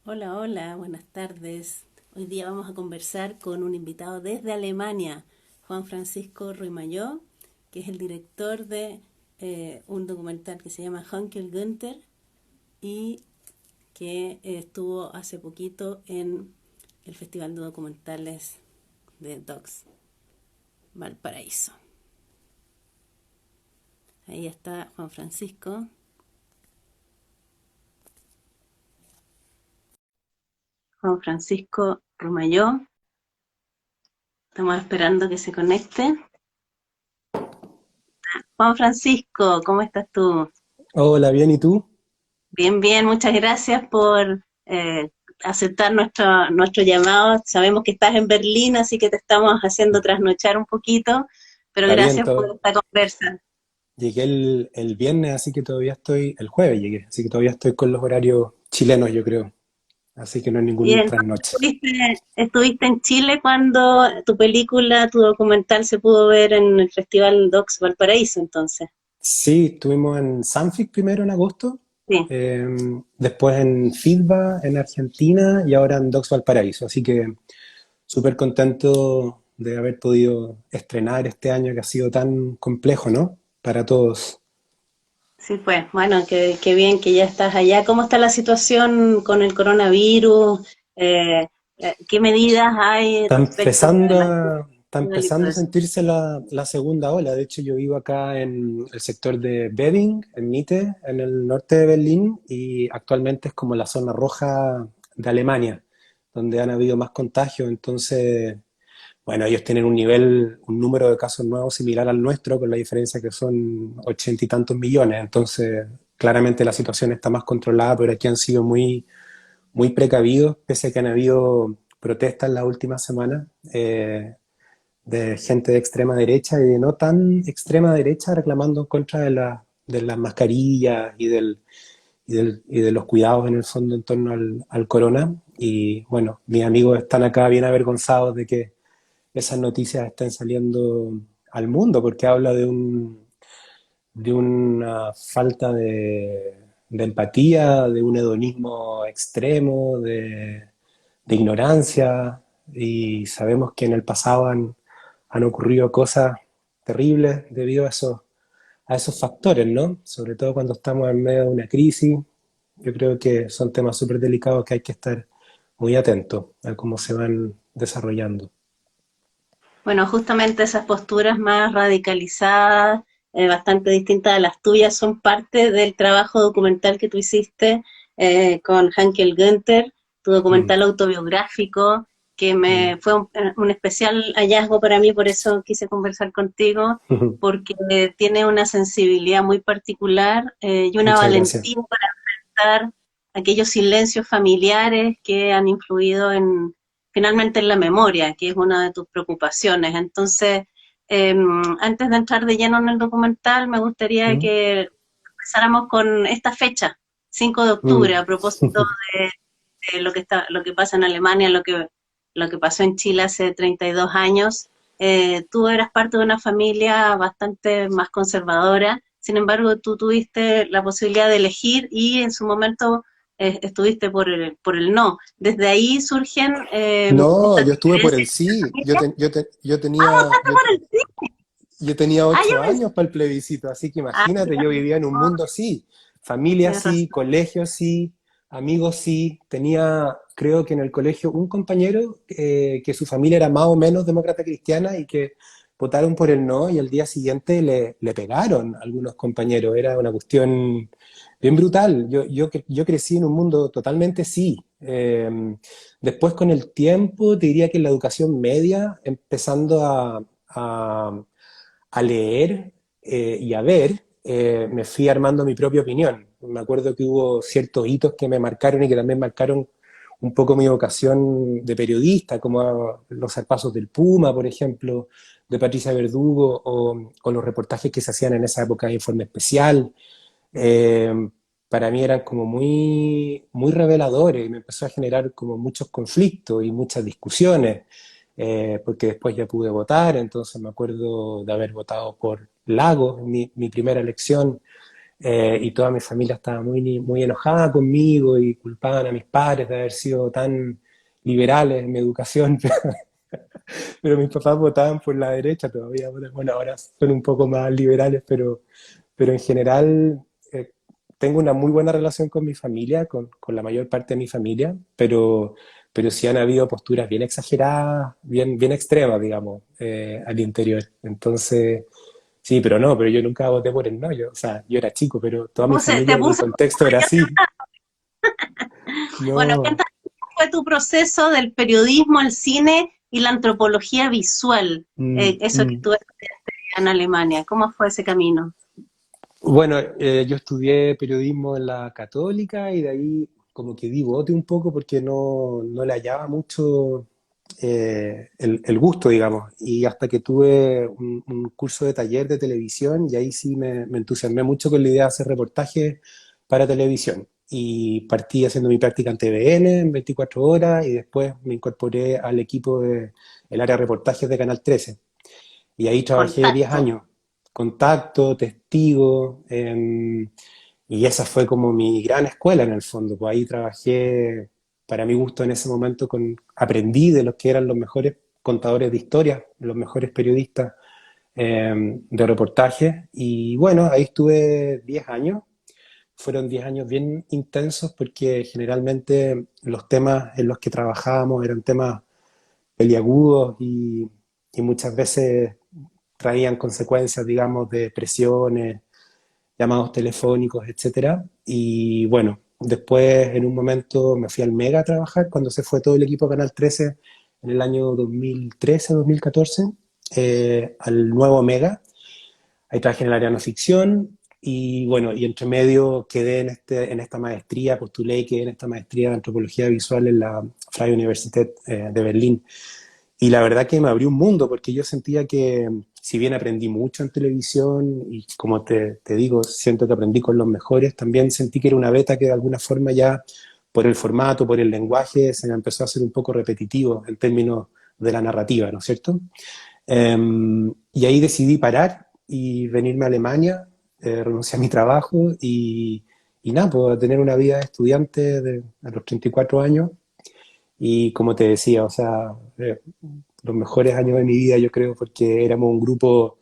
Hola, hola, buenas tardes. Hoy día vamos a conversar con un invitado desde Alemania, Juan Francisco Ruimayó, que es el director de un documental que se llama Hunkel Günther y que estuvo hace poquito en el Festival de Documentales de Docs Valparaíso. Ahí está Juan Francisco. Juan Francisco Rumayó. Estamos esperando que se conecte. Juan Francisco, ¿cómo estás tú? Hola, bien, ¿y tú? Bien, bien, muchas gracias por aceptar nuestro llamado. Sabemos que estás en Berlín, así que te estamos haciendo trasnochar un poquito, pero Está bien, gracias por todo. esta conversa. Llegué el viernes, así que todavía estoy, el jueves llegué, así que todavía estoy con los horarios chilenos, yo creo. Así que no es Y ningún entonces trasnoche. estuviste en Chile cuando tu película, tu documental se pudo ver en el Festival Docs Valparaíso, entonces. Sí, estuvimos en Sanfic primero en agosto, Sí. eh, después en FIDBA en Argentina y ahora en Docs Valparaíso. Así que súper contento de haber podido estrenar este año que ha sido tan complejo, ¿no? Para todos. Sí, pues, bueno, qué bien que ya estás allá. ¿Cómo está la situación con el coronavirus? ¿Qué medidas hay respecto de la Está festival y todo empezando a eso? sentirse la segunda ola. De hecho, yo vivo acá en el sector de Wedding, en Mitte, en el norte de Berlín, y actualmente es como la zona roja de Alemania, donde han habido más contagios. Entonces, bueno, ellos tienen un nivel, un número de casos nuevos similar al nuestro, con la diferencia que son 80 y tantos millones. Entonces, claramente la situación está más controlada, pero aquí han sido muy precavidos, pese a que han habido protestas las últimas semanas de gente de extrema derecha y de no tan extrema derecha reclamando en contra de las mascarillas y de los cuidados en el fondo en torno al corona. Y bueno, mis amigos están acá bien avergonzados de que esas noticias estén saliendo al mundo, porque habla de una falta de empatía, de un hedonismo extremo, de ignorancia, y sabemos que en el pasado han ocurrido cosas terribles debido a esos factores, ¿no? Sobre todo cuando estamos en medio de una crisis. Yo creo que son temas súper delicados que hay que estar muy atentos a cómo se van desarrollando. Bueno, justamente esas posturas más radicalizadas, bastante distintas a las tuyas, son parte del trabajo documental que tú hiciste con Hankel Günther, tu Mm, documental autobiográfico, que mm. me fue un especial hallazgo para mí, por eso quise conversar contigo, porque tiene una sensibilidad muy particular y una Muchas gracias. valentía para enfrentar aquellos silencios familiares que han influido finalmente en la memoria, que es una de tus preocupaciones. Entonces, antes de entrar de lleno en el documental, me gustaría Mm, que empezáramos con esta fecha, 5 de octubre, mm. a propósito de lo que pasa en Alemania, lo que pasó en Chile hace 32 años. Tú eras parte de una familia bastante más conservadora, sin embargo, tú tuviste la posibilidad de elegir y en su momento estuviste por el no. Desde ahí surgen No, estas yo estuve por diferencias el en la sí. familia. Yo, Por el sí. yo tenía Ah, yo ocho pensé. años para el plebiscito, así que Ah, imagínate, yo tienes vivía en un razón, mundo así. Familia tienes sí, razón. colegio sí, amigos sí. Tenía, creo que en el colegio, un compañero que su familia era más o menos demócrata cristiana y que votaron por el no y al día siguiente le pegaron a algunos compañeros. Era una cuestión bien brutal. Yo crecí en un mundo totalmente sí. Después con el tiempo, te diría que en la educación media, empezando a leer y a ver, me fui armando mi propia opinión. Me acuerdo que hubo ciertos hitos que me marcaron y que también marcaron un poco mi vocación de periodista, como los zarpazos del Puma, por ejemplo, de Patricia Verdugo, o los reportajes que se hacían en esa época de Informe Especial. Eh, para mí eran como muy reveladores y me empezó a generar como muchos conflictos y muchas discusiones, porque después ya pude votar, entonces me acuerdo de haber votado por Lagos, mi primera elección, y toda mi familia estaba muy enojada conmigo y culpaban a mis padres de haber sido tan liberales en mi educación, pero mis papás votaban por la derecha todavía. Bueno, ahora son un poco más liberales, pero en general tengo una muy buena relación con mi familia, con la mayor parte de mi familia, pero sí han habido posturas bien exageradas, bien extremas, digamos, al interior. Entonces, sí, pero no, pero yo nunca voté por el no. O sea, yo era chico, pero toda mi Te familia y mi puse, contexto era así. bueno, No. cuéntame cómo fue tu proceso del periodismo, el cine y la antropología visual, mm, eso que mm. tú estudiaste en Alemania. ¿Cómo fue ese camino? Bueno, yo estudié periodismo en la Católica y de ahí como que di bote un poco porque no le hallaba mucho el gusto, digamos. Y hasta que tuve un curso de taller de televisión y ahí sí me entusiasmé mucho con la idea de hacer reportajes para televisión. Y partí haciendo mi práctica en TVN en 24 horas y después me incorporé al equipo del área de reportajes de Canal 13. Y ahí trabajé 10 Contacto. años, contacto, testigo, y esa fue como mi gran escuela en el fondo. Pues ahí trabajé, para mi gusto en ese momento, aprendí de los que eran los mejores contadores de historias, los mejores periodistas de reportaje. Y bueno, ahí estuve 10 años. Fueron 10 años bien intensos porque generalmente los temas en los que trabajábamos eran temas peliagudos y muchas veces traían consecuencias, digamos, de presiones, llamados telefónicos, etcétera. Y bueno, después en un momento me fui al Mega a trabajar cuando se fue todo el equipo de Canal 13 en el año 2013, 2014, al nuevo Mega. Ahí trabajé en el área de no ficción y bueno, y entre medio quedé en esta maestría, postulé y quedé en esta maestría de antropología visual en la Freie Universität de Berlín. Y la verdad que me abrió un mundo, porque yo sentía que, si bien aprendí mucho en televisión, y como te digo, siento que aprendí con los mejores, también sentí que era una beta que de alguna forma ya, por el formato, por el lenguaje, se me empezó a hacer un poco repetitivo en términos de la narrativa, ¿no es cierto? Y ahí decidí parar y venirme a Alemania, renuncié a mi trabajo y nada, pues a tener una vida de estudiante a los 34 años. Y como te decía, o sea, los mejores años de mi vida, yo creo, porque éramos un grupo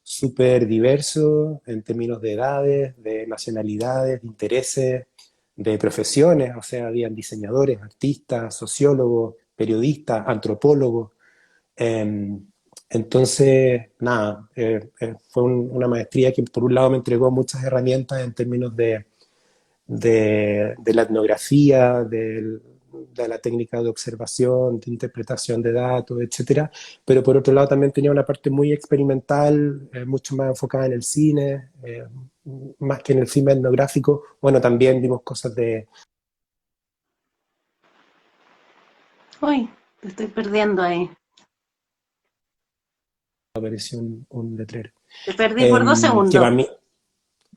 súper diverso en términos de edades, de nacionalidades, de intereses, de profesiones, o sea, habían diseñadores, artistas, sociólogos, periodistas, antropólogos. Eh, entonces, nada, fue una maestría que por un lado me entregó muchas herramientas en términos de la etnografía, de la técnica de observación, de interpretación de datos, etcétera. Pero por otro lado también tenía una parte muy experimental, mucho más enfocada en el cine, más que en el cine etnográfico. Bueno, también vimos cosas de... Uy, te estoy perdiendo ahí. Apareció un letrero. Te perdí por dos Que segundos. para mí,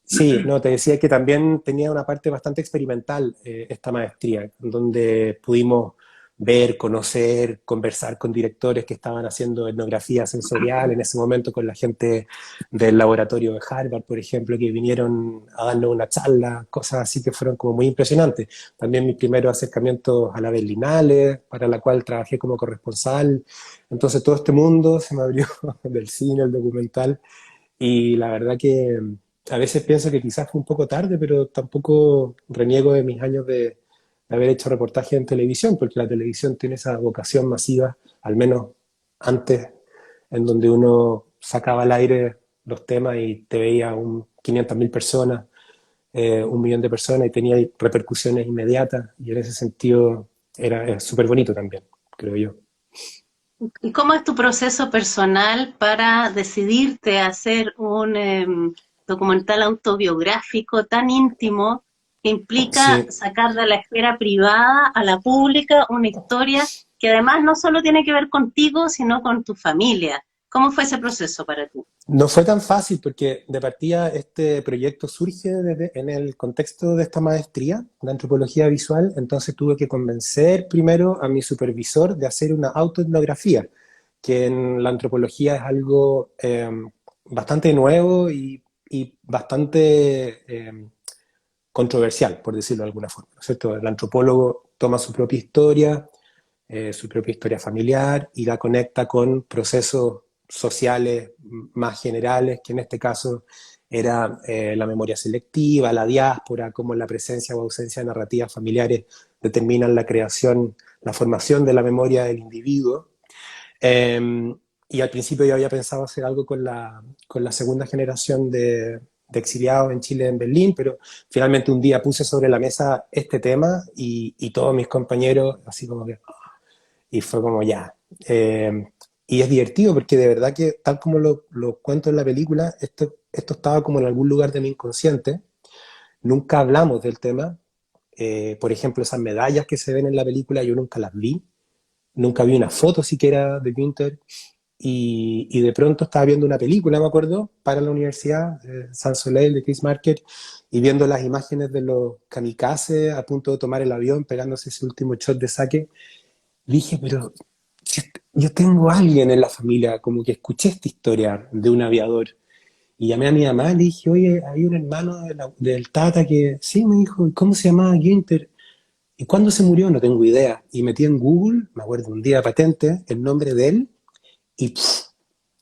sí, no, te decía que también tenía una parte bastante experimental esta maestría, donde pudimos ver, conocer, conversar con directores que estaban haciendo etnografía sensorial en ese momento con la gente del laboratorio de Harvard, por ejemplo, que vinieron a darnos una charla, cosas así que fueron como muy impresionantes. También mis primeros acercamientos a la Berlinale, para la cual trabajé como corresponsal. Entonces todo este mundo se me abrió del cine, el documental, y la verdad que a veces pienso que quizás fue un poco tarde, pero tampoco reniego de mis años de haber hecho reportaje en televisión, porque la televisión tiene esa vocación masiva, al menos antes, en donde uno sacaba al aire los temas y te veía 500.000 personas, 1 millón de personas y tenía repercusiones inmediatas, y en ese sentido era súper bonito también, creo yo. ¿Y cómo es tu proceso personal para decidirte a hacer un documental autobiográfico tan íntimo que implica Sí, sacar de la esfera privada a la pública una historia que además no solo tiene que ver contigo, sino con tu familia? ¿Cómo fue ese proceso para ti? no fue tan fácil porque de partida este proyecto surge en el contexto de esta maestría de antropología visual, entonces tuve que convencer primero a mi supervisor de hacer una autoetnografía, que en la antropología es algo bastante nuevo y y bastante controversial, por decirlo de alguna forma, ¿no es cierto? El antropólogo toma su propia historia familiar y la conecta con procesos sociales más generales, que en este caso era la memoria selectiva, la diáspora, cómo la presencia o ausencia de narrativas familiares determinan la creación, la formación de la memoria del individuo. Y al principio yo había pensado hacer algo con la segunda generación de exiliados en Chile, en Berlín, pero finalmente un día puse sobre la mesa este tema y todos mis compañeros, así como que, y fue como ya. Y es divertido porque de verdad que, tal como lo cuento en la película, esto estaba como en algún lugar de mi inconsciente. Nunca hablamos del tema. Por ejemplo, esas medallas que se ven en la película, yo nunca las vi. Nunca vi una foto siquiera de Günther. Y de pronto estaba viendo una película, me acuerdo, para la universidad, Sans Soleil de Chris Marker, y viendo las imágenes de los kamikazes a punto de tomar el avión, pegándose ese último shot de saque. Dije, pero si yo tengo a alguien en la familia, como que escuché esta historia de un aviador. Y llamé a mi mamá y le dije, oye, hay un hermano del Tata que, sí, me dijo, ¿y cómo se llamaba Günther? ¿Y cuándo se murió? No tengo idea. Y metí en Google, me acuerdo un día patente, el nombre de él, y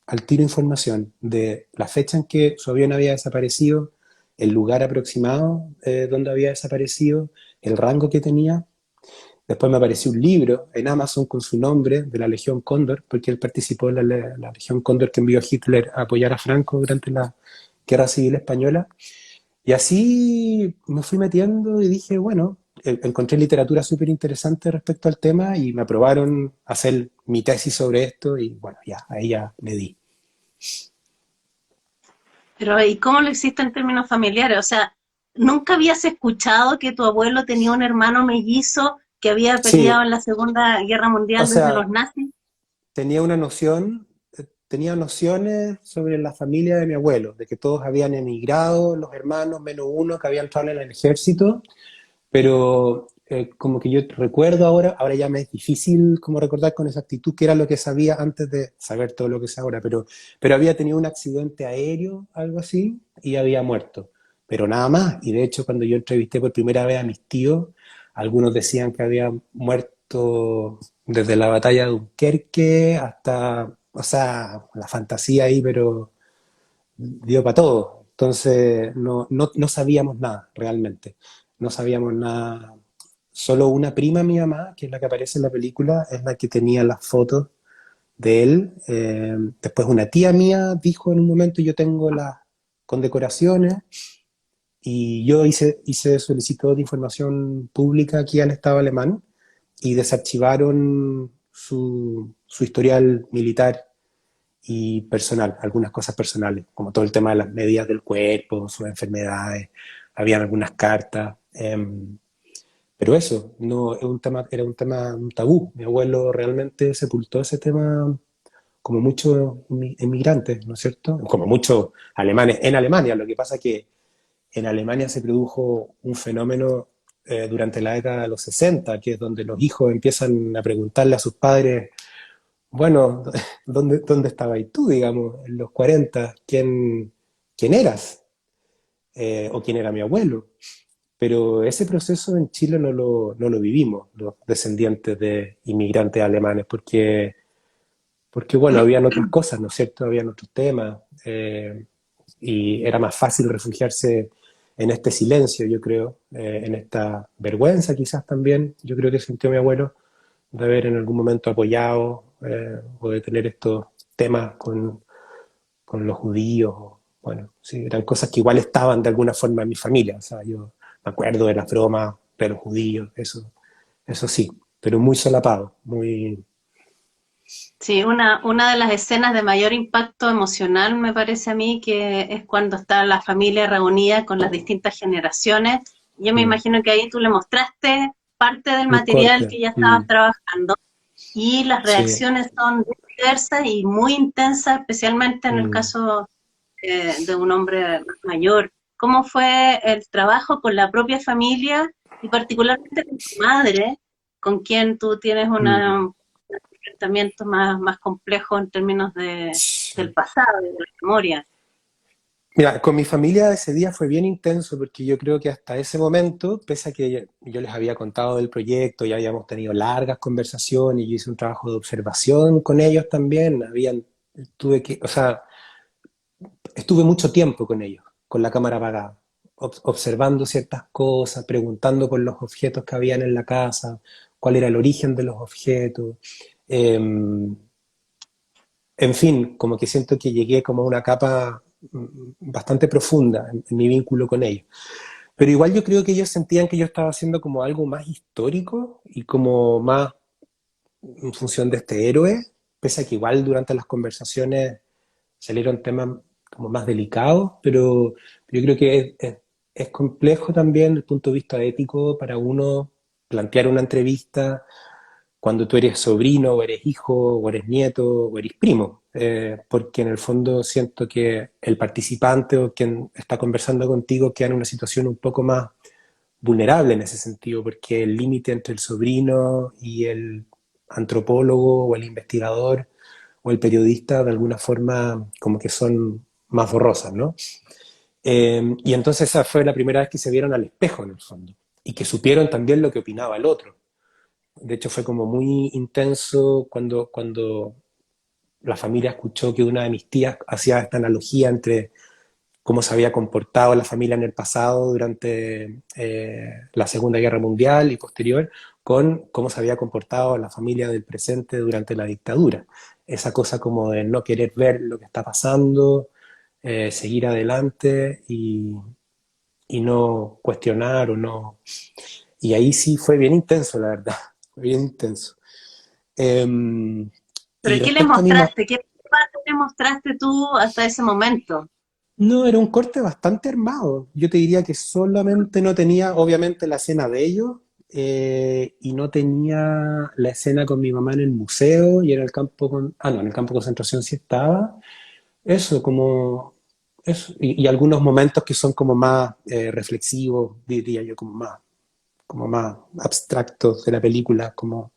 al tiro información de la fecha en que su avión había desaparecido, el lugar aproximado donde había desaparecido, el rango que tenía. Después me apareció un libro en Amazon con su nombre, de la Legión Cóndor, porque él participó en la Legión Cóndor que envió a Hitler a apoyar a Franco durante la Guerra Civil Española. Y así me fui metiendo y dije, bueno, encontré literatura súper interesante respecto al tema y me aprobaron hacer mi tesis sobre esto y bueno, ya, ahí ya le di. Pero ¿y cómo lo hiciste en términos familiares? O sea, ¿nunca habías escuchado que tu abuelo tenía un hermano mellizo que había peleado Sí, en la Segunda Guerra o Mundial desde los sea, nazis? tenía una noción, tenía nociones sobre la familia de mi abuelo, de que todos habían emigrado, los hermanos, menos uno que había entrado en el ejército, pero como que yo recuerdo ahora ya me es difícil como recordar con exactitud qué era lo que sabía antes de saber todo lo que sé ahora, pero había tenido un accidente aéreo, algo así, y había muerto, pero nada más, y de hecho cuando yo entrevisté por primera vez a mis tíos, algunos decían que había muerto desde la batalla de Dunkerque hasta, o sea, la fantasía ahí, pero dio para todo. Entonces no sabíamos nada realmente. No sabíamos nada. Solo una prima mi mamá, que es la que aparece en la película, es la que tenía las fotos de él. Después una tía mía dijo en un momento, yo tengo las condecoraciones y yo hice solicitud de información pública aquí al Estado alemán y desarchivaron su historial militar y personal, algunas cosas personales, como todo el tema de las medidas del cuerpo, sus enfermedades, habían algunas cartas, pero eso, no, es un tema, era un tema, un tabú. Mi abuelo realmente sepultó ese tema como muchos inmigrantes, ¿no es cierto? Como muchos alemanes en Alemania. Lo que pasa es que en Alemania se produjo un fenómeno durante la década de los 60, que es donde los hijos empiezan a preguntarle a sus padres, bueno, ¿dónde estabas tú, digamos, en los 40? ¿Quién eras? ¿O quién era mi abuelo? Pero ese proceso en Chile no lo vivimos, los descendientes de inmigrantes alemanes, porque bueno, habían otras cosas, ¿no es cierto? Habían otros temas, y era más fácil refugiarse en este silencio, yo creo, en esta vergüenza quizás también, yo creo que sintió mi abuelo, de haber en algún momento apoyado o de tener estos temas con los judíos. Bueno, sí, eran cosas que igual estaban de alguna forma en mi familia. O sea, yo me acuerdo de las bromas de los judíos, eso sí, pero muy solapado, muy... Sí, una de las escenas de mayor impacto emocional me parece a mí que es cuando está la familia reunida con las distintas generaciones. Yo me Mm, imagino que ahí tú le mostraste parte del un material corte. que ya estabas trabajando y las Sí. reacciones son diversas y muy intensas, especialmente en el Mm. caso de un hombre mayor. ¿Cómo fue el trabajo con la propia familia y particularmente con tu madre, con quien tú tienes Mm. un enfrentamiento más complejo en términos del Sí. pasado y de la memoria? Mira, con mi familia ese día fue bien intenso porque yo creo que hasta ese momento, pese a que yo les había contado del proyecto, ya habíamos tenido largas conversaciones, yo hice un trabajo de observación con ellos también, o sea, estuve mucho tiempo con ellos, con la cámara apagada, observando ciertas cosas, preguntando por los objetos que habían en la casa, cuál era el origen de los objetos. em, en fin, como que siento que llegué como a una capa bastante profunda en mi vínculo con ellos. Pero igual yo creo que ellos sentían que yo estaba haciendo como algo más histórico y como más en función de este héroe, pese a que igual durante las conversaciones salieron temas como más delicados, pero yo creo que es complejo también desde el punto de vista ético para uno plantear una entrevista cuando tú eres sobrino, o eres hijo, o eres nieto, o eres primo, porque en el fondo siento que el participante o quien está conversando contigo queda en una situación un poco más vulnerable en ese sentido, porque el límite entre el sobrino y el antropólogo o el investigador o el periodista de alguna forma como que son más borrosas, ¿no? Y entonces esa fue la primera vez que se vieron al espejo en el fondo y que supieron también lo que opinaba el otro. De hecho, fue como muy intenso cuando la familia escuchó que una de mis tías hacía esta analogía entre cómo se había comportado la familia en el pasado durante la Segunda Guerra Mundial y posterior, con cómo se había comportado la familia del presente durante la dictadura. Esa cosa como de no querer ver lo que está pasando, seguir adelante y no cuestionar o no. Y ahí sí fue bien intenso, la verdad, fue bien intenso. Y ¿Pero qué le respecto a mi ma mostraste? ¿Qué parte le mostraste tú hasta ese momento? no, era un corte bastante armado. Yo te diría que solamente no tenía, obviamente, la escena de ellos y no tenía la escena con mi mamá en el museo y en el campo no, en el campo de concentración sí estaba. Eso, como, eso. Y algunos momentos que son como más reflexivos, diría yo, como más abstractos de la película, como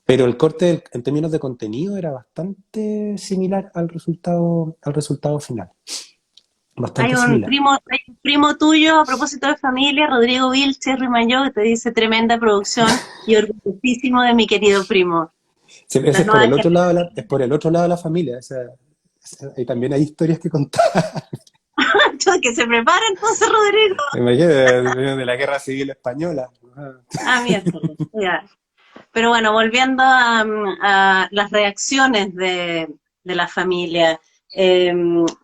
pero el corte en términos de contenido era bastante similar al resultado final. Bastante similar. Hay un primo tuyo, a propósito de familia, Rodrigo Vilches Rimayó, que te dice tremenda producción y orgullosísimo de mi querido primo. Sí, La ese es por nueva el otro lado es generación. por el otro lado de la familia. Y también hay historias que contar. Que se prepara entonces, Rodrigo. Imagínate, de la Guerra Civil Española. Ajá. Ah, miércoles, ya. Pero bueno, volviendo a las reacciones de la familia, eh,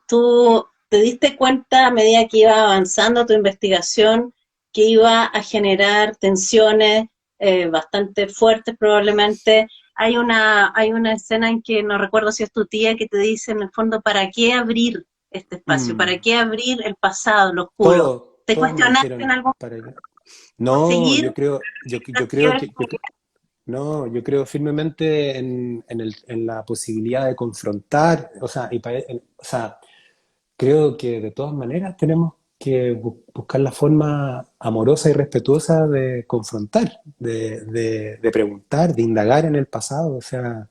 ¿tú te diste cuenta a medida que iba avanzando tu investigación que iba a generar tensiones bastante fuertes probablemente? Hay una escena en que no recuerdo si es tu tía que te dice en el fondo, ¿para qué abrir este espacio? ¿Para Mm. qué abrir el pasado, lo oscuro? ¿Te Todos me cuestionaste en dijeron algún para que. momento No, seguir? yo creo que, no, yo creo firmemente en la posibilidad de confrontar, o sea, o sea, creo que de todas maneras tenemos que buscar la forma amorosa y respetuosa de confrontar, de preguntar, de indagar en el pasado. O sea,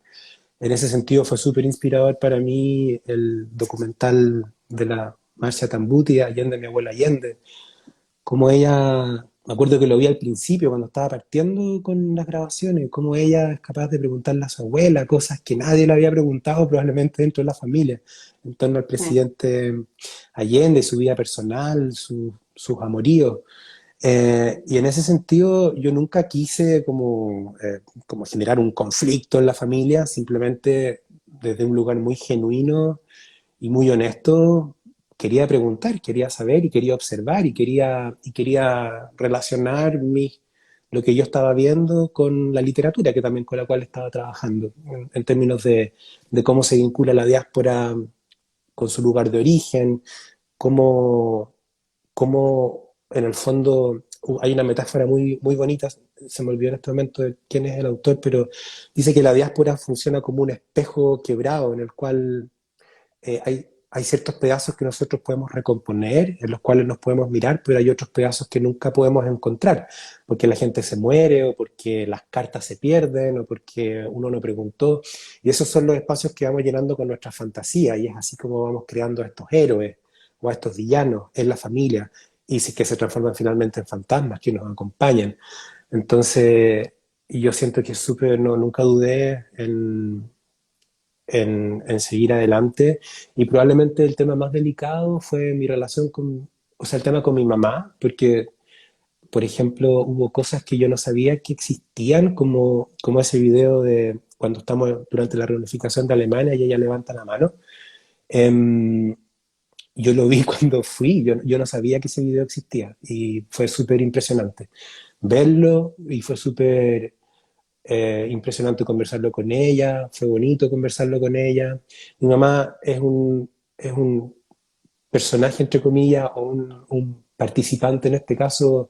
en ese sentido fue súper inspirador para mí el documental de la Marcia Tambuti, Allende, mi abuela Allende, como ella, me acuerdo que lo vi al principio cuando estaba partiendo con las grabaciones, como ella es capaz de preguntarle a su abuela cosas que nadie le había preguntado probablemente dentro de la familia, en torno al Sí. presidente Allende, su vida personal, sus amoríos. Y en ese sentido yo nunca quise como generar un conflicto en la familia, simplemente desde un lugar muy genuino y muy honesto, quería preguntar, quería saber y quería observar y quería relacionar lo que yo estaba viendo con la literatura, que también con la cual estaba trabajando, en términos de cómo se vincula la diáspora con su lugar de origen, cómo, cómo en el fondo hay una metáfora muy bonita, se me olvidó en este momento de quién es el autor, pero dice que la diáspora funciona como un espejo quebrado en el cual hay ciertos pedazos que nosotros podemos recomponer, en los cuales nos podemos mirar, pero hay otros pedazos que nunca podemos encontrar, porque la gente se muere, o porque las cartas se pierden, o porque uno no preguntó. Y esos son los espacios que vamos llenando con nuestra fantasía, y es así como vamos creando estos héroes, o a estos villanos en la familia, y si que se transforman finalmente en fantasmas que nos acompañan. Entonces, y yo siento que es súper, no, nunca dudé en seguir adelante, y probablemente el tema más delicado fue mi relación con, o sea, el tema con mi mamá, porque por ejemplo, hubo cosas que yo no sabía que existían, como ese video de cuando estamos durante la reunificación de Alemania y ella levanta la mano. Em, yo lo vi cuando fui, yo no sabía que ese video existía y fue súper impresionante verlo y fue súper impresionante conversarlo con ella, fue bonito conversarlo con ella. Mi mamá es un personaje, entre comillas, o un participante en este caso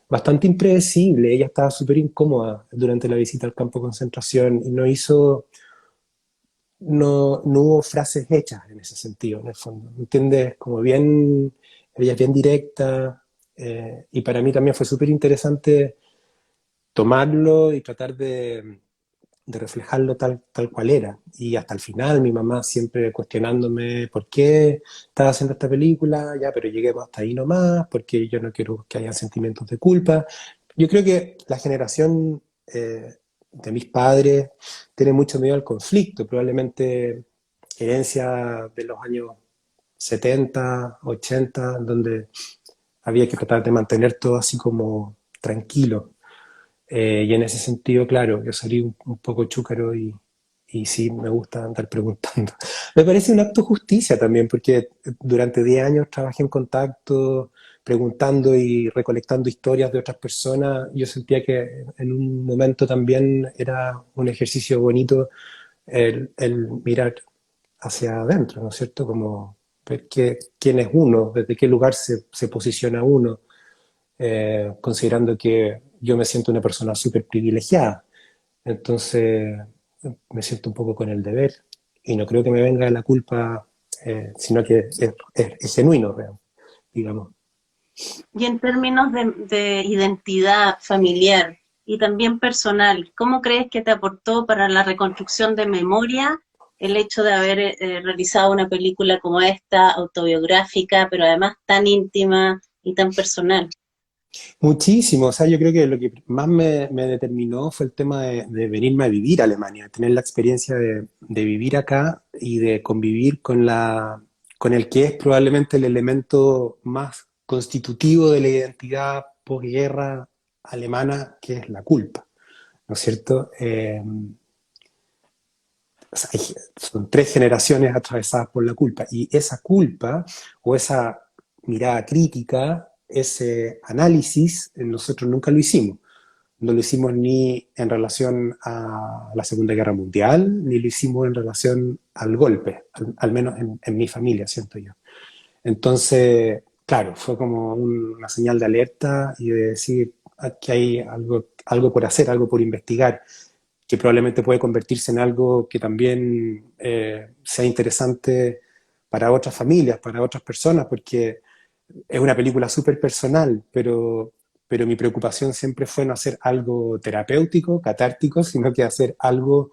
bastante impredecible. Ella estaba súper incómoda durante la visita al campo de concentración y no hubo frases hechas en ese sentido, en el fondo. ¿Me entiendes? Como bien, ella es bien directa, y para mí también fue súper interesante tomarlo y tratar de reflejarlo tal cual era. Y hasta el final, mi mamá siempre cuestionándome por qué estaba haciendo esta película, ya, pero lleguemos hasta ahí nomás, porque yo no quiero que haya sentimientos de culpa. Yo creo que la generación de mis padres tiene mucho miedo al conflicto, probablemente herencia de los años 70 80 donde había que tratar de mantener todo así como tranquilo. Y en ese sentido, claro, yo salí un poco chúcaro y sí me gusta andar preguntando. Me parece un acto de justicia también, porque durante 10 años trabajé en contacto, preguntando y recolectando historias de otras personas. Yo sentía que en un momento también era un ejercicio bonito el mirar hacia adentro, ¿no es cierto? Como ver quién es uno, desde qué lugar se posiciona uno, considerando que yo me siento una persona súper privilegiada. Entonces me siento un poco con el deber y no creo que me venga la culpa, sino que es genuino, digamos. Y en términos de identidad familiar y también personal, ¿cómo crees que te aportó para la reconstrucción de memoria el hecho de haber realizado una película como esta, autobiográfica, pero además tan íntima y tan personal? Muchísimo, o sea, yo creo que lo que más me determinó fue el tema de venirme a vivir a Alemania, tener la experiencia de vivir acá y de convivir con el que es probablemente el elemento más constitutivo de la identidad posguerra alemana, que es la culpa, ¿no es cierto? O sea, son 3 generaciones atravesadas por la culpa y esa culpa o esa mirada crítica, ese análisis, nosotros nunca lo hicimos. No lo hicimos ni en relación a la Segunda Guerra Mundial, ni lo hicimos en relación al golpe, al menos en mi familia, siento yo. Entonces, claro, fue como una señal de alerta y de decir que hay algo por hacer, algo por investigar, que probablemente puede convertirse en algo que también sea interesante para otras familias, para otras personas, porque es una película súper personal, pero mi preocupación siempre fue no hacer algo terapéutico, catártico, sino que hacer algo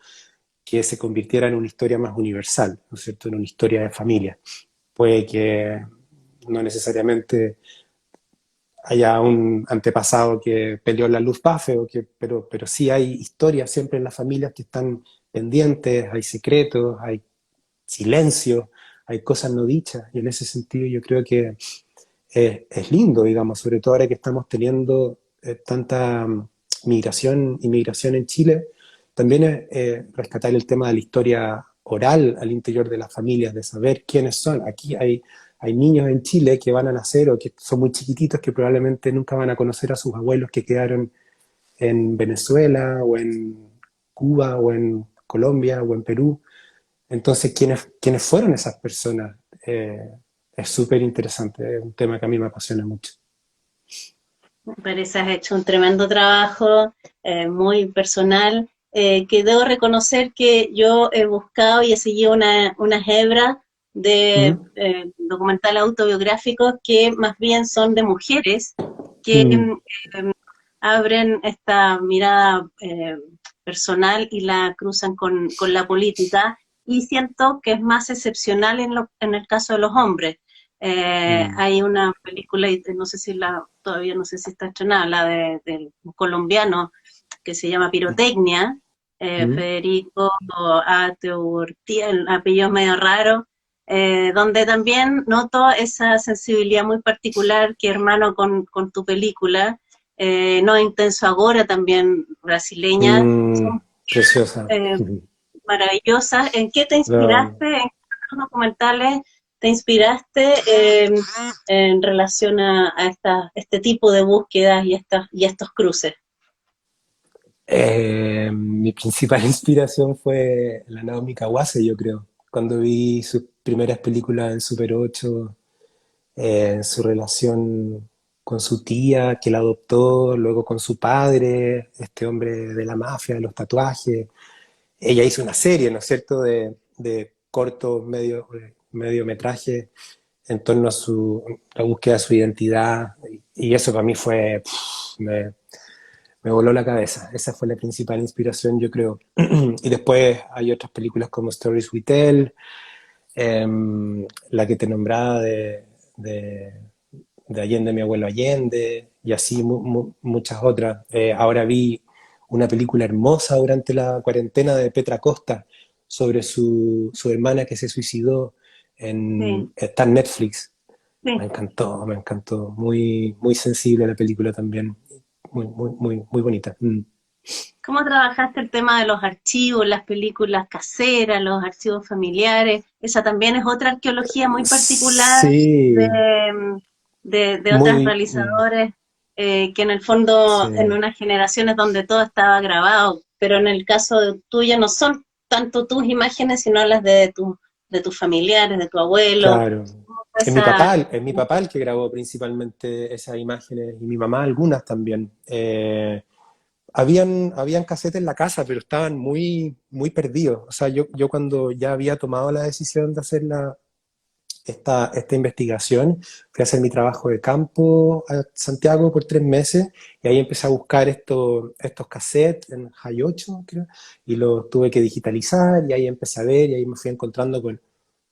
que se convirtiera en una historia más universal, ¿no es cierto?, en una historia de familia. Puede que no necesariamente haya un antepasado que peleó la Luftwaffe, pero sí hay historias siempre en las familias que están pendientes, hay secretos, hay silencio, hay cosas no dichas, y en ese sentido yo creo que es lindo, digamos, sobre todo ahora que estamos teniendo tanta migración, inmigración en Chile, también es rescatar el tema de la historia oral al interior de las familias, de saber quiénes son. Aquí hay niños en Chile que van a nacer o que son muy chiquititos que probablemente nunca van a conocer a sus abuelos que quedaron en Venezuela o en Cuba o en Colombia o en Perú. Entonces, ¿quiénes fueron esas personas? Es súper interesante, es un tema que a mí me apasiona mucho. Me parece que has hecho un tremendo trabajo, muy personal, que debo reconocer que yo he buscado y he seguido unas hebras de ¿Mm? documentales autobiográficos que más bien son de mujeres que Mm. abren esta mirada personal y la cruzan con la política, y siento que es más excepcional en el caso de los hombres. Mm, Hay una película, y no sé si todavía no sé si está estrenada, del colombiano, que se llama Pirotecnia, mm. Federico Ateurtía, el apellido es medio raro, donde también noto esa sensibilidad muy particular que hermano con tu película, No Intenso Agora, también brasileña, Mm, son preciosa. eh, maravillosas. ¿En qué te No, inspiraste? ¿En qué documentales te inspiraste en relación a este tipo de búsquedas y estos cruces? mi principal inspiración fue la Naomi Kawase, yo creo. Cuando vi sus primeras películas en Super 8, su relación con su tía que la adoptó, luego con su padre, este hombre de la mafia, de los tatuajes. Ella hizo una serie, ¿no es cierto?, de cortos, mediometrajes en torno a la búsqueda de su identidad. Y eso para mí fue, me voló la cabeza. Esa fue la principal inspiración, yo creo. Y después hay otras películas como Stories We Tell, la que te nombraba de, de Allende, mi abuelo Allende, y así muchas otras. Ahora vi una película hermosa durante la cuarentena de Petra Costa sobre su hermana que se suicidó Sí, está en Netflix. sí. Me encantó. Muy, muy sensible la película también. Muy bonita. Mm. ¿Cómo trabajaste el tema de los archivos, las películas caseras, los archivos familiares? Esa también es otra arqueología muy particular Sí, de, de otras muy. Mm, realizadores, que en el fondo en sí, unas generaciones donde todo estaba grabado, pero en el caso de tuya no son tanto tus imágenes, sino las de tus familiares, de tu abuelo. claro. Esa, Es mi papá el que grabó principalmente esas imágenes y mi mamá algunas también. Habían casetes en la casa, pero estaban muy perdidos. O sea, yo cuando ya había tomado la decisión de hacer esta investigación, fui a hacer mi trabajo de campo a Santiago por 3 meses y ahí empecé a buscar estos cassettes en Hay 8, creo, y los tuve que digitalizar y ahí empecé a ver y ahí me fui encontrando con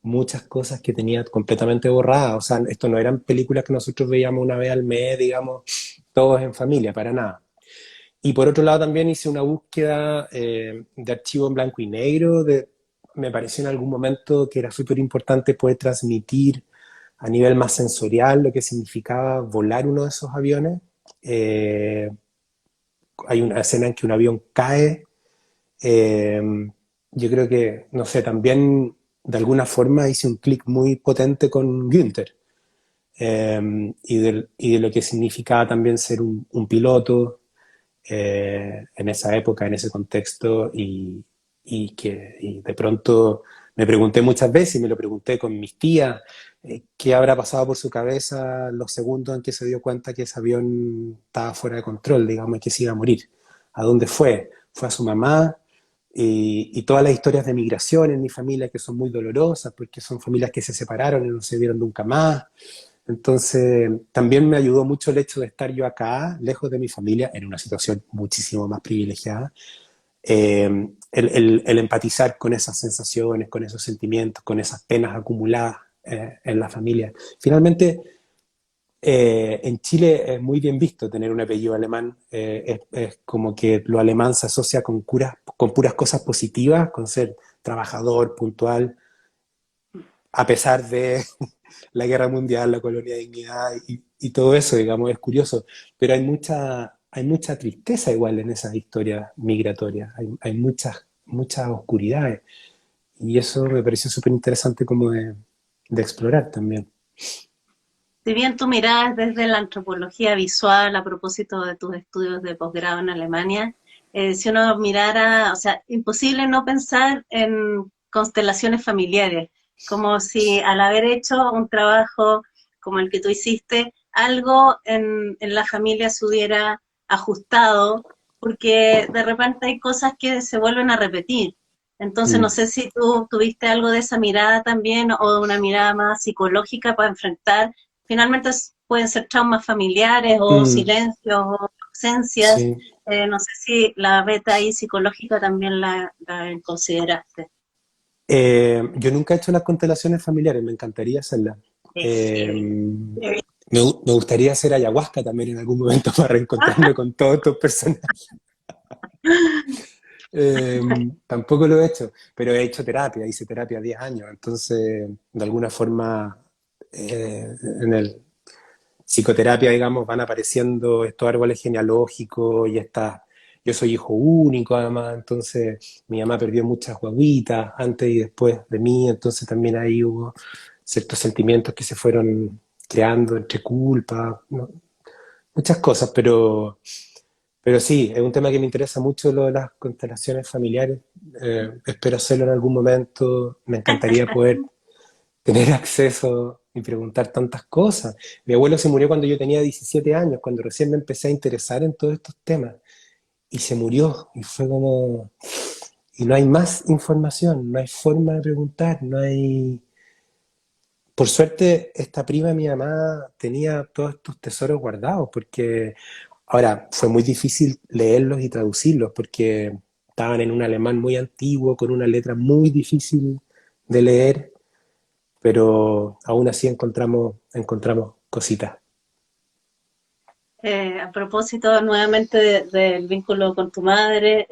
muchas cosas que tenía completamente borradas. O sea, esto no eran películas que nosotros veíamos una vez al mes, digamos, todos en familia, para nada. Y por otro lado también hice una búsqueda de archivo en blanco y negro. Me pareció en algún momento que era súper importante poder transmitir a nivel más sensorial lo que significaba volar uno de esos aviones. Eh, Hay una escena en que un avión cae. eh, yo creo que, no sé, también de alguna forma hice un clic muy potente con Günther. Y de lo que significaba también ser un piloto, en esa época, en ese contexto, y de pronto me pregunté muchas veces, y me lo pregunté con mis tías, qué habrá pasado por su cabeza los segundos en que se dio cuenta que ese avión estaba fuera de control, digamos, y que se iba a morir. ¿A dónde fue? Fue a su mamá, y todas las historias de migración en mi familia que son muy dolorosas, porque son familias que se separaron y no se vieron nunca más. Entonces, también me ayudó mucho el hecho de estar yo acá, lejos de mi familia, en una situación muchísimo más privilegiada. El empatizar con esas sensaciones, con esos sentimientos, con esas penas acumuladas en la familia. Finalmente, en Chile es muy bien visto tener un apellido alemán. Es como que lo alemán se asocia con puras cosas positivas, con ser trabajador, puntual, a pesar de la guerra mundial, la colonia de dignidad y todo eso, digamos, es curioso. Pero hay mucha tristeza igual en esas historias migratorias, hay muchas oscuridades. Y eso me pareció súper interesante como de explorar también. si bien tú mirás desde la antropología visual a propósito de tus estudios de posgrado en Alemania, si uno mirara, o sea, imposible no pensar en constelaciones familiares, como si al haber hecho un trabajo como el que tú hiciste, algo en la familia se hubiera ajustado, porque de repente hay cosas que se vuelven a repetir. Entonces, no Mm, sé si tú tuviste algo de esa mirada también o una mirada más psicológica para enfrentar. Finalmente pueden ser traumas familiares o mm, silencios o ausencias. sí. No sé si la beta ahí psicológica también la consideraste. Yo nunca he hecho las constelaciones familiares, me encantaría hacerlas. Eh, Sí. me gustaría hacer ayahuasca también en algún momento para reencontrarme con todos estos personajes. Eh, Tampoco lo he hecho, pero he hecho terapia, hice terapia 10 años, entonces de alguna forma en el psicoterapia, digamos, van apareciendo estos árboles genealógicos y estas... Yo soy hijo único además, entonces mi mamá perdió muchas guaguitas antes y después de mí, entonces también ahí hubo ciertos sentimientos que se fueron creando entre culpa, ¿no? Muchas cosas, pero sí, es un tema que me interesa mucho, lo de las constelaciones familiares. Espero hacerlo en algún momento. Me encantaría poder tener acceso y preguntar tantas cosas. Mi abuelo se murió cuando yo tenía 17 años, cuando recién me empecé a interesar en todos estos temas. Y se murió. Y fue como... Y no hay más información, no hay forma de preguntar, no hay... Por suerte, esta prima de mi mamá tenía todos estos tesoros guardados, porque ahora fue muy difícil leerlos y traducirlos, porque estaban en un alemán muy antiguo, con una letra muy difícil de leer, pero aún así encontramos cositas. A propósito nuevamente del vínculo con tu madre,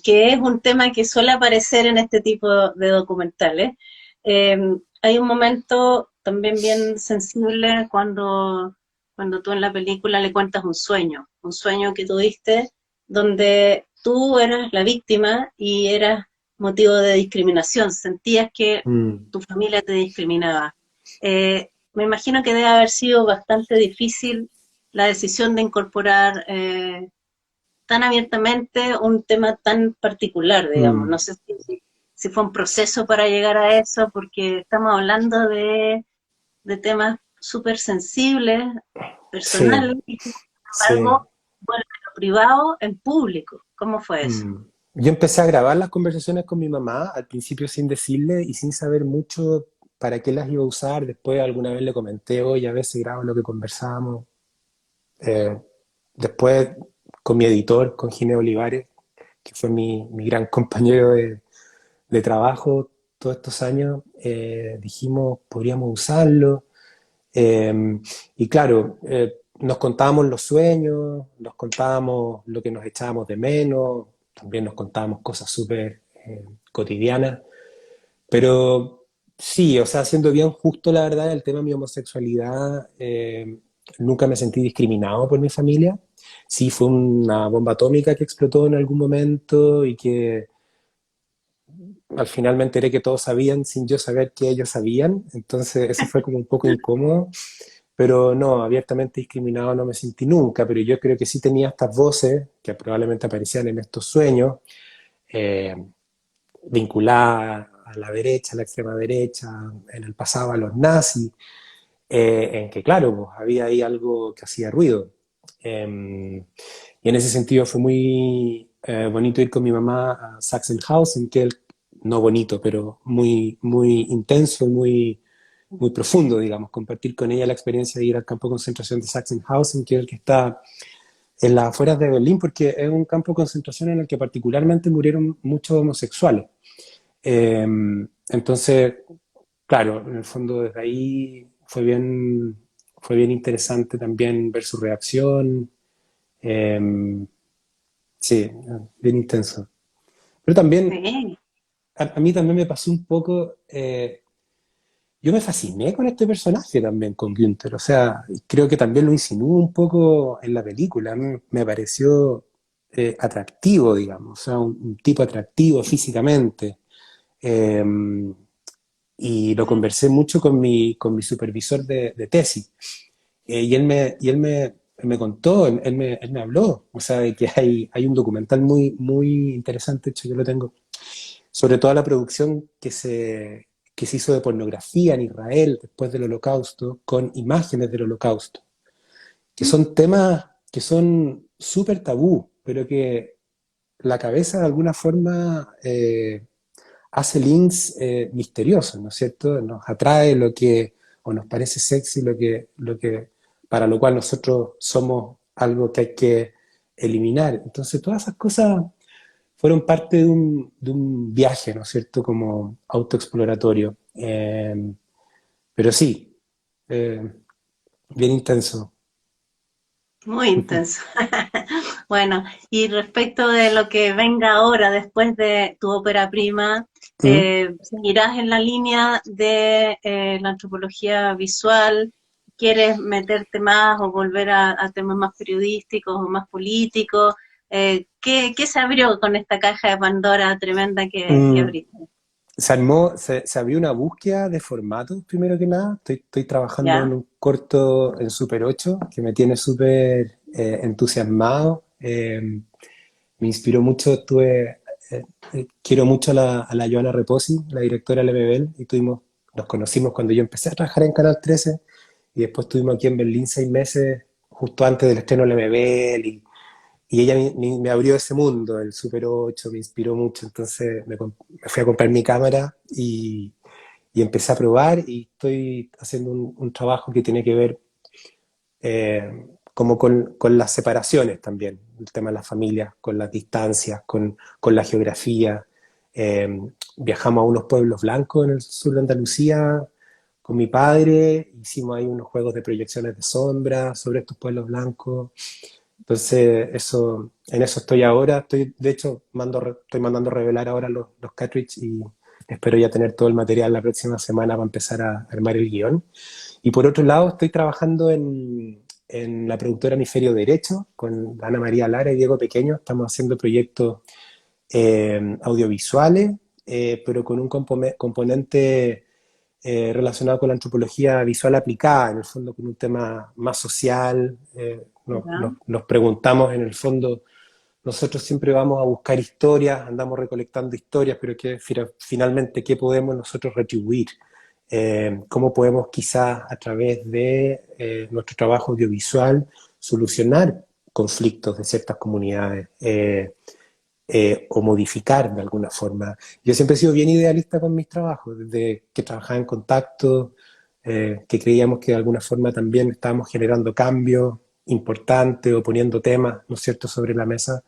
que es un tema que suele aparecer en este tipo de documentales. Eh, Hay un momento también bien sensible cuando tú en la película le cuentas un sueño que tuviste donde tú eras la víctima y eras motivo de discriminación, sentías que Mm, tu familia te discriminaba. Me imagino que debe haber sido bastante difícil la decisión de incorporar tan abiertamente un tema tan particular, digamos. mm, No sé si fue un proceso para llegar a eso, porque estamos hablando de temas súper sensibles, sí, personales, y sin sí. embargo, vuelve lo privado en público. ¿Cómo fue eso? Mm. Yo empecé a grabar las conversaciones con mi mamá, al principio sin decirle y sin saber mucho para qué las iba a usar. Después alguna vez le comenté, oye, a veces grabo lo que conversábamos. Eh, Después con mi editor, con Ginés Olivares, que fue mi gran compañero de trabajo todos estos años, dijimos, podríamos usarlo. Y claro, nos contábamos los sueños, nos contábamos lo que nos echábamos de menos, también nos contábamos cosas súper cotidianas, pero sí, o sea, siendo bien justo la verdad, el tema de mi homosexualidad, nunca me sentí discriminado por mi familia. Sí, fue una bomba atómica que explotó en algún momento y que al final me enteré que todos sabían sin yo saber que ellos sabían, entonces eso fue como un poco incómodo, pero no, abiertamente discriminado no me sentí nunca, pero yo creo que sí tenía estas voces que probablemente aparecían en estos sueños, eh, vinculadas a la derecha, a la extrema derecha, en el pasado a los nazis, en que claro, pues, había ahí algo que hacía ruido. Y en ese sentido fue muy bonito ir con mi mamá a Sachsenhausen, que es no bonito, pero muy intenso y muy profundo, digamos, compartir con ella la experiencia de ir al campo de concentración de Sachsenhausen, que es el que está en las afueras de Berlín, porque es un campo de concentración en el que particularmente murieron muchos homosexuales. Eh, entonces, claro, en el fondo desde ahí fue bien interesante también ver su reacción. Eh, sí, bien intenso. Pero también, Sí, a mí también me pasó un poco, yo me fasciné con este personaje también, con Günther. O sea, creo que también lo insinuó un poco en la película. A mí me pareció atractivo, digamos, o sea, un tipo atractivo físicamente. Eh, y lo conversé mucho con mi supervisor de tesis. Y él me contó, él me habló, o sea, de que hay un documental muy interesante, de hecho yo lo tengo, sobre toda la producción que se hizo de pornografía en Israel después del Holocausto, con imágenes del Holocausto, que son temas que son súper tabú, pero que la cabeza de alguna forma hace links misteriosos, ¿no es cierto? Nos atrae o nos parece sexy para lo cual nosotros somos algo que hay que eliminar. Entonces, todas esas cosas fueron parte de un viaje, ¿no es cierto? Como autoexploratorio. Pero sí. eh, bien intenso. Muy intenso. Bueno, y respecto de lo que venga ahora, después de tu ópera prima, ¿Mm? ¿seguirás en la línea de la antropología visual? ¿Quieres meterte más o volver a temas más periodísticos o más políticos? ¿Qué se abrió con esta caja de Pandora tremenda que Mm, abriste? se abrió una búsqueda de formatos, primero que nada. Estoy trabajando en ¿Ya? un corto en Super 8 que me tiene súper entusiasmado. Me inspiró mucho, quiero mucho a la Joana Reposi, la directora de Lemebel, y nos conocimos cuando yo empecé a trabajar en Canal 13, y después estuvimos aquí en Berlín 6 meses, justo antes del estreno de Lemebel, y ella me abrió ese mundo, el Super 8, me inspiró mucho. Entonces me fui a comprar mi cámara y empecé a probar, y estoy haciendo un trabajo que tiene que ver como con las separaciones también, el tema de las familias, con las distancias, con la geografía. Eh, Viajamos a unos pueblos blancos en el sur de Andalucía con mi padre, hicimos ahí unos juegos de proyecciones de sombra sobre estos pueblos blancos. Entonces, en eso estoy ahora. De hecho, estoy mandando revelar ahora los cartridge, y espero ya tener todo el material la próxima semana para empezar a armar el guión. Y por otro lado, estoy trabajando en la productora Hemisferio Derecho con Ana María Lara y Diego Pequeño. Estamos haciendo proyectos audiovisuales, pero con un componente relacionado con la antropología visual aplicada, en el fondo con un tema más social. ¿Ya? Nos preguntamos en el fondo, nosotros siempre vamos a buscar historias, andamos recolectando historias, pero finalmente, ¿qué podemos nosotros retribuir? ¿Cómo podemos quizás a través de nuestro trabajo audiovisual solucionar conflictos de ciertas comunidades? O modificar de alguna forma. Yo siempre he sido bien idealista con mis trabajos, desde que trabajaba en contacto, que creíamos que de alguna forma también estábamos generando cambios importantes o poniendo temas, ¿no es cierto?, sobre la mesa.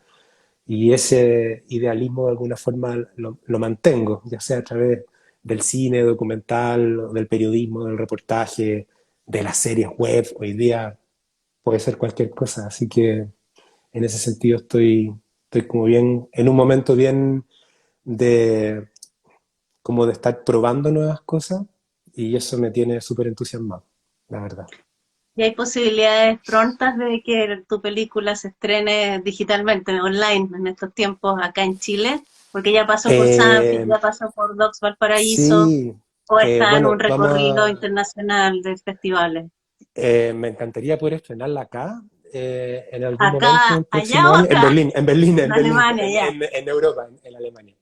Y ese idealismo de alguna forma lo mantengo, ya sea a través del cine documental, o del periodismo, del reportaje, de las series web. Hoy día puede ser cualquier cosa, así que en ese sentido estoy como bien, en un momento bien de, como de estar probando nuevas cosas, y eso me tiene súper entusiasmado, la verdad. ¿Y hay posibilidades prontas de que tu película se estrene digitalmente, online, en estos tiempos acá en Chile? Porque ya pasó por Sanfi, Eh, ya pasó por Docs Valparaíso, sí, o está en un bueno, recorrido internacional de festivales. me encantaría poder estrenarla acá en algún ¿Acá, momento el allá próximo o año, acá? En En Berlín, Alemania, ya. en Europa, en Alemania.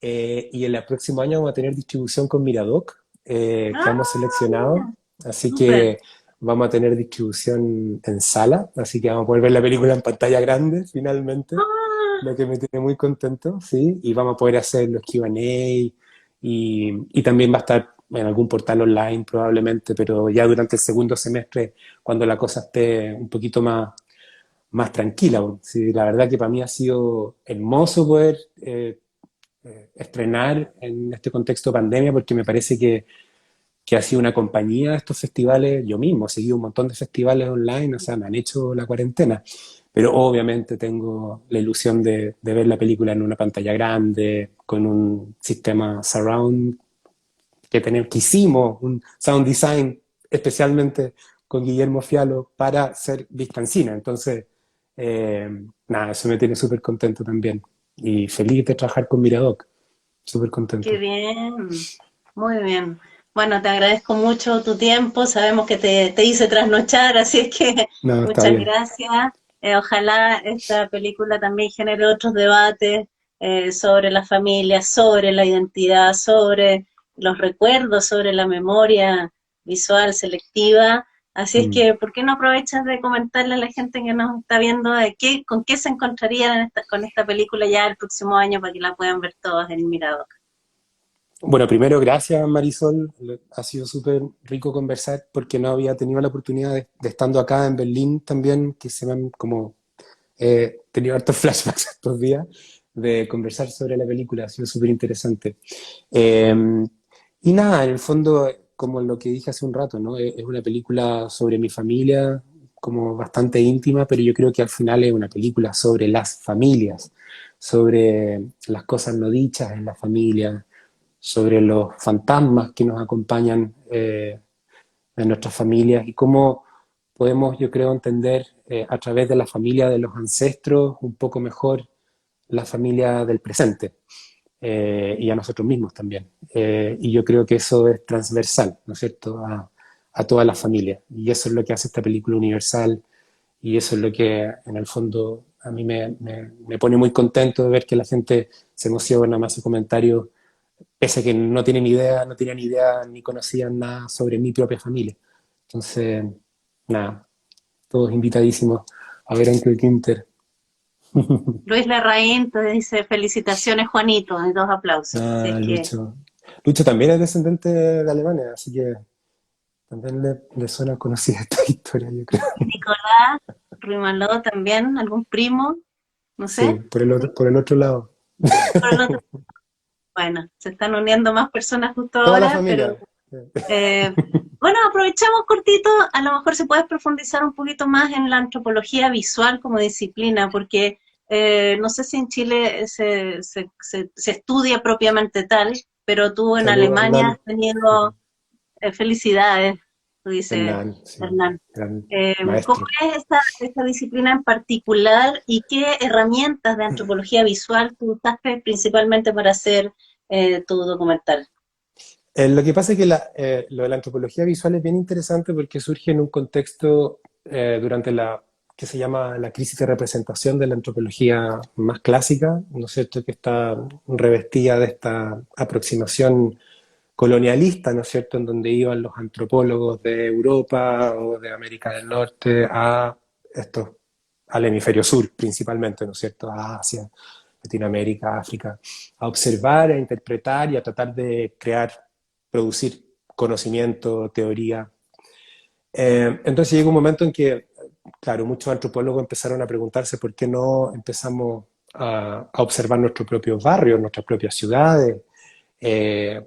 Y el próximo año vamos a tener distribución con Miradoc, que hemos Ah, seleccionado, mira, así súper. que vamos a tener distribución en sala, así que vamos a poder ver la película en pantalla grande finalmente, Ah, lo que me tiene muy contento, ¿sí? Y vamos a poder hacer los Q&A, y también va a estar en algún portal online probablemente, pero ya durante el segundo semestre, cuando la cosa esté un poquito más tranquila. Sí, la verdad que para mí ha sido hermoso poder estrenar en este contexto de pandemia, porque me parece que ha sido una compañía de estos festivales. Yo mismo he seguido un montón de festivales online, o sea, me han hecho la cuarentena, pero obviamente tengo la ilusión de ver la película en una pantalla grande, con un sistema surround que hicimos, un sound design especialmente con Guillermo Fialo para ser vista en cine. Entonces, eh, nada, eso me tiene súper contento también. Y feliz de trabajar con Miradoc, súper qué contento. bien, muy bien. Bueno, te agradezco mucho tu tiempo, sabemos que te hice trasnochar, así es que No, está muchas bien. gracias. Ojalá esta película también genere otros debates sobre la familia, sobre la identidad, sobre los recuerdos, sobre la memoria visual selectiva. Así es Mm. que, ¿por qué no aprovechas de comentarle a la gente que nos está viendo de con qué se encontrarían con esta película ya el próximo año para que la puedan ver todas en Mirador? Bueno, primero, gracias Marisol. Ha sido súper rico conversar, porque no había tenido la oportunidad de estando acá en Berlín también, que se me han como tenido hartos flashbacks estos días, de conversar sobre la película. Ha sido súper interesante. Eh, y nada, en el fondo como lo que dije hace un rato, ¿no? Es una película sobre mi familia, como bastante íntima, pero yo creo que al final es una película sobre las familias, sobre las cosas no dichas en la familia, sobre los fantasmas que nos acompañan en nuestras familias y cómo podemos, yo creo, entender a través de la familia de los ancestros un poco mejor la familia del presente y a nosotros mismos también. Y yo creo que eso es transversal, ¿no es cierto?, a todas las familias. Y eso es lo que hace esta película universal y eso es lo que en el fondo a mí me pone muy contento de ver que la gente se emociona, me hace comentarios, pese a que no tienen idea, no tenían idea ni conocían nada sobre mi propia familia. Entonces, nada, todos invitadísimos a ver Uncle Quinter. Luis Larraín te dice felicitaciones Juanito, y dos aplausos. Así es Ah, que Lucho. Lucho también es descendente de Alemania, así que también le suena conocida esta historia, yo creo. Nicolás Ruimaló también, algún primo, no Sí, sé. por el otro lado. Por el otro, bueno, se están uniendo más personas justo Toda la ahora, pero familia. eh, bueno, aprovechamos cortito, a lo mejor se puede profundizar un poquito más en la antropología visual como disciplina, porque no sé si en Chile se estudia propiamente tal, pero tú en Saludos, Alemania has Hernán. tenido felicidades, tú dices, Hernán, sí, Hernán. gran ¿Cómo maestro. es esta disciplina en particular y qué herramientas de antropología visual tú usaste principalmente para hacer tu documental? Lo que pasa es que lo de la antropología visual es bien interesante porque surge en un contexto durante la que se llama la crisis de representación de la antropología más clásica, ¿no es cierto?, que está revestida de esta aproximación colonialista, ¿no es cierto?, en donde iban los antropólogos de Europa o de América del Norte a estos, al hemisferio sur principalmente, ¿no es cierto?, a Asia, Latinoamérica, África, a observar, a interpretar y a tratar de crear, producir conocimiento, teoría. Entonces llega un momento en que, claro, muchos antropólogos empezaron a preguntarse por qué no empezamos a observar nuestros propios barrios, nuestras propias ciudades, eh,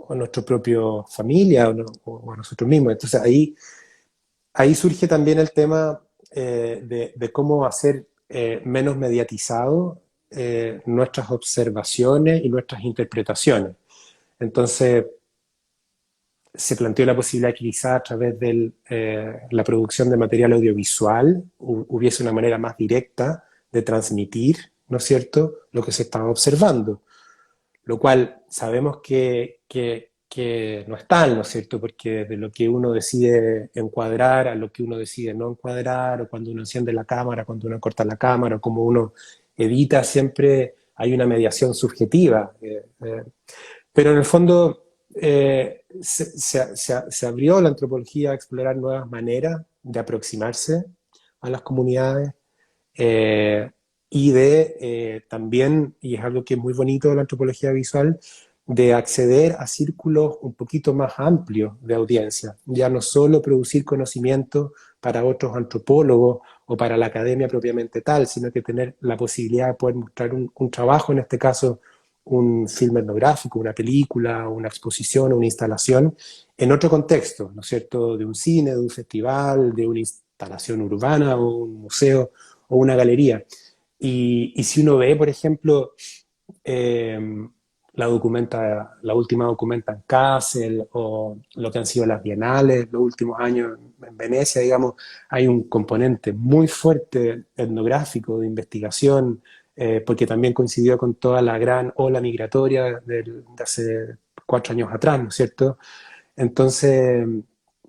o nuestra propia familia, o a nosotros mismos. Entonces ahí surge también el tema de cómo hacer menos mediatizado nuestras observaciones y nuestras interpretaciones. Entonces se planteó la posibilidad que quizá a través de la producción de material audiovisual hubiese una manera más directa de transmitir, ¿no es cierto?, lo que se estaba observando, lo cual sabemos que no es tal, ¿no es cierto?, porque de lo que uno decide encuadrar a lo que uno decide no encuadrar, o cuando uno enciende la cámara, cuando uno corta la cámara, o como uno edita, siempre hay una mediación subjetiva. Pero en el fondo se abrió la antropología a explorar nuevas maneras de aproximarse a las comunidades eh, y de también, y es algo que es muy bonito de la antropología visual, de acceder a círculos un poquito más amplios de audiencia, ya no solo producir conocimiento para otros antropólogos o para la academia propiamente tal, sino que tener la posibilidad de poder mostrar un trabajo, en este caso un filme etnográfico, una película, una exposición, una instalación, en otro contexto, ¿no es cierto?, de un cine, de un festival, de una instalación urbana o un museo o una galería. Y si uno ve, por ejemplo, eh, la última documenta en Kassel o lo que han sido las bienales los últimos años en Venecia, digamos, hay un componente muy fuerte etnográfico de investigación, porque también coincidió con toda la gran ola migratoria de hace 4 años atrás, ¿no es cierto? Entonces,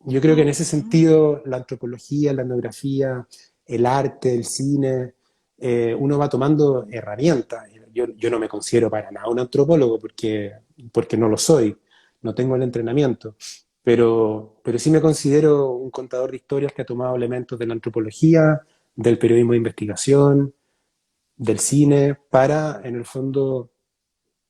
yo creo que en ese sentido la antropología, la etnografía, el arte, el cine, uno va tomando herramientas. Yo no me considero para nada un antropólogo porque no lo soy, no tengo el entrenamiento, pero sí me considero un contador de historias que ha tomado elementos de la antropología, del periodismo de investigación, del cine, para en el fondo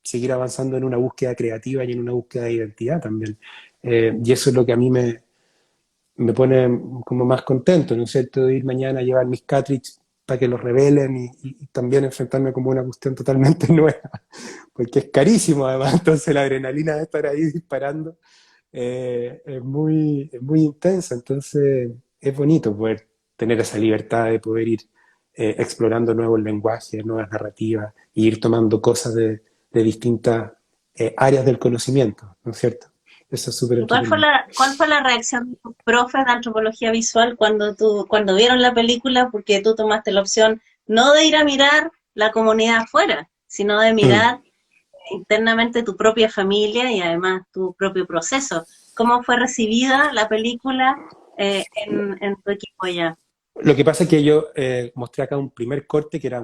seguir avanzando en una búsqueda creativa y en una búsqueda de identidad también. Y eso es lo que a mí me pone como más contento, ¿no es cierto?, de ir mañana a llevar mis cartridges para que los revelen y también enfrentarme como una cuestión totalmente nueva, porque es carísimo además, entonces la adrenalina de estar ahí disparando es muy intensa, entonces es bonito poder tener esa libertad de poder ir explorando nuevos lenguajes, nuevas narrativas, e ir tomando cosas de distintas áreas del conocimiento, ¿no es cierto? Eso es súper ¿Y entretenido. cuál fue la reacción de tus profes de antropología visual cuando vieron la película? Porque tú tomaste la opción no de ir a mirar la comunidad afuera, sino de Mm. mirar internamente tu propia familia y además tu propio proceso. ¿Cómo fue recibida la película en tu equipo allá? Lo que pasa es que yo mostré acá un primer corte que era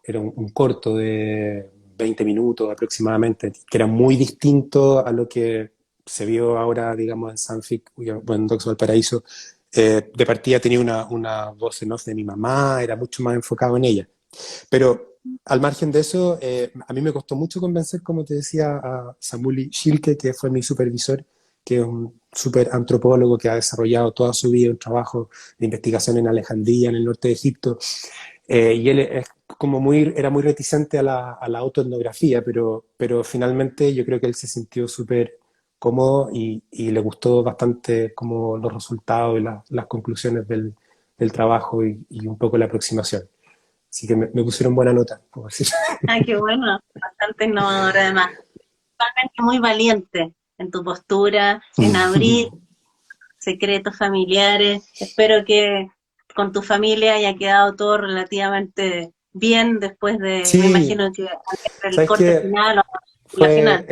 era un corto de 20 minutos aproximadamente, que era muy distinto a lo que se vio ahora, digamos, en Sanfic, o en Docs Valparaíso. De partida tenía una voz en off de mi mamá, era mucho más enfocado en ella. Pero al margen de eso, a mí me costó mucho convencer, como te decía, a Samuli Shilke, que fue mi supervisor, que es un super antropólogo que ha desarrollado toda su vida un trabajo de investigación en Alejandría, en el norte de Egipto. Y él es como era muy reticente a a la autoetnografía, pero finalmente yo creo que él se sintió súper cómodo y le gustó bastante como los resultados y las conclusiones del trabajo y un poco la aproximación. Así que me pusieron buena nota, puedo decir. Ah, qué bueno, bastante innovadora además. Realmente muy valiente en tu postura, en abrir secretos familiares. Espero que con tu familia haya quedado todo relativamente bien después me Sí, imagino que entre el sabes corte que final o la final.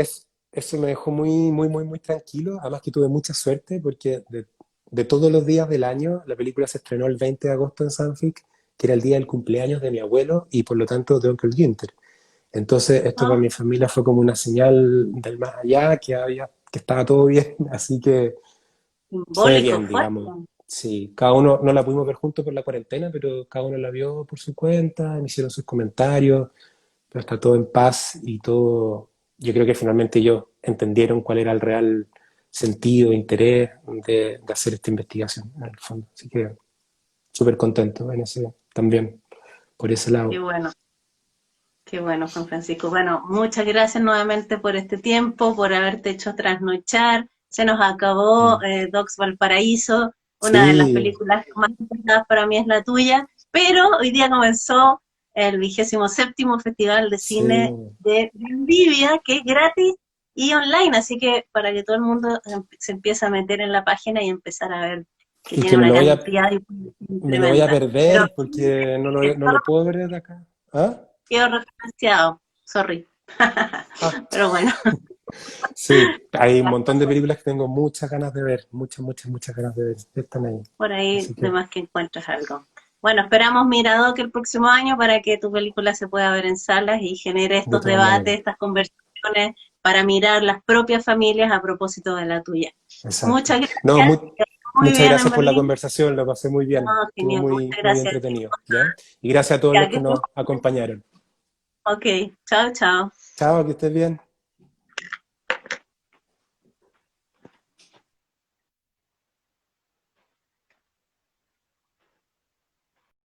eso me dejó muy tranquilo. Además que tuve mucha suerte porque de todos los días del año, la película se estrenó el 20 de agosto en Sanfic, que era el día del cumpleaños de mi abuelo y por lo tanto de Onkel Günther. Entonces, esto para ¿No? mi familia fue como una señal del más allá, que estaba todo bien. Así que fue Simbólico, bien, fuerte. digamos. Sí, cada uno no la pudimos ver juntos por la cuarentena, pero cada uno la vio por su cuenta, me hicieron sus comentarios, pero está todo en paz y todo. Yo creo que finalmente ellos entendieron cuál era el real sentido, interés de hacer esta investigación, en el fondo. Así que súper contento en ese también, por ese Qué lado. bueno. Qué bueno, Juan Francisco. Bueno, muchas gracias nuevamente por este tiempo, por haberte hecho trasnochar. Se nos acabó Mm. Docs Valparaíso, una de las Sí, películas más importantes para mí es la tuya, pero hoy día comenzó el 27º Festival de Cine sí. de Vivia, que es gratis y online, así que para que todo el mundo se empiece a meter en la página y empezar a ver que Y tiene que una cantidad de me lo voy a tremenda. Pero perder porque no lo puedo ver desde acá. ¿Ah? quedo referenciado, sorry. Ah, Pero bueno, sí, hay un montón de películas que tengo muchas ganas de ver, muchas ganas de ver, están ahí. por ahí Así de que más que encuentres algo. Bueno, esperamos Mirador que el próximo año para que tu película se pueda ver en salas y genere de estos todas debates, maneras, estas conversaciones para mirar las propias familias a propósito de la tuya. exacto. Muchas No, gracias, que estés muy muchas bien en gracias por la Berlín. conversación, lo pasé muy No, bien, estuvo genial, muchas muy gracias. entretenido, ¿ya? Y gracias a todos los Ya, que que estés nos muy bien. acompañaron. Ok, chao, chao. Chao, que estés bien.